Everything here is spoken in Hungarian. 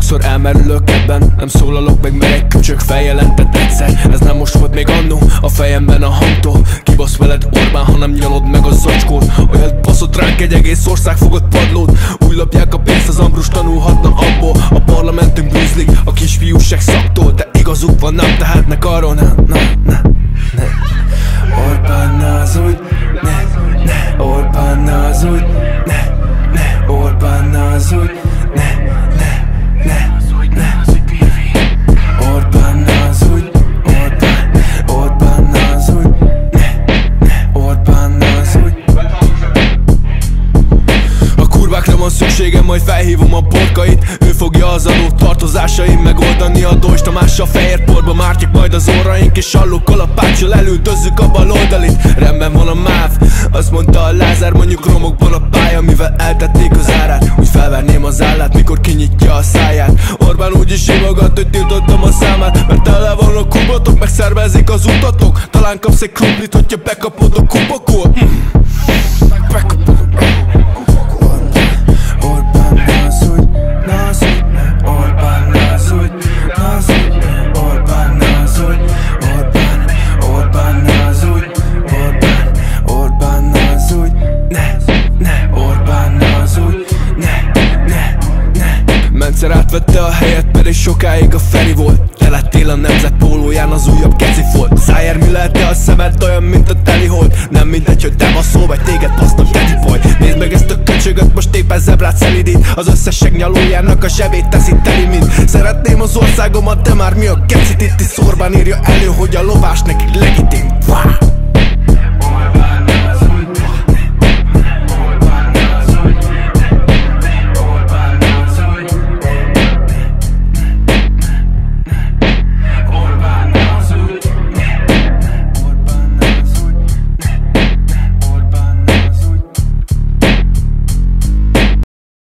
Sokszor elmerülök ebben, nem szólalok meg, mert egy köcsög feljelentett egyszer. Ez nem most volt még annó, a fejemben a hangtól. Kibasz veled Orbán, ha nem nyalod meg a zacskót. Olyat baszott ránk, egy egész ország fogott padlót. Új lapják a pénzt, az Ambrus tanulhatna abból. A parlamentünk bűzlik, a kisfiúság szaktól. De igazuk van, nem tehetnek arról, ne Orbán, ne az úgy, ne Orbán, ne az úgy, ne Orbán, ne az úgy, ne Orbán, ne az úgy, Orbán, ne az úgy, ne Orbán, ne az úgy. A kurvákra van szükségem, majd felhívom a borkait. Ő fogja az adó tartozásaim megoldani a Dózs Tamással fehér porba mártjuk majd az orraink, és allukkal a páccsal elültözzük a bal oldalit. Rendben van a MÁV, azt mondta a Lázár, mondjuk romokban a pálya, mivel eltették az árát. Úgy felverném az állát, mikor kinyitja a száját. Orbán úgy is hívogat, hogy tiltottam a számát, mert tele van a kubatok, megszervezik az utatok. Talán kapsz egy krumplit, hogyha bekapod a kubakból. Mentszer átvette a helyet, pedig sokáig a Feri volt. Te lettél a nemzet pólóján az újabb kecifolt. Szájér, mi lehet a szemed olyan, mint a telihold? Nem mindegy, hogy te baszol, vagy téged basznak tedipoly. Nézd meg ezt a köcsögöt, most éppen zebrát szelidít. Az összesek nyalójának a zsebét teszi teli, mint szeretném az országomat, de már mi a kecit itt is. Orbán írja elő, hogy a lovás nekik legitim.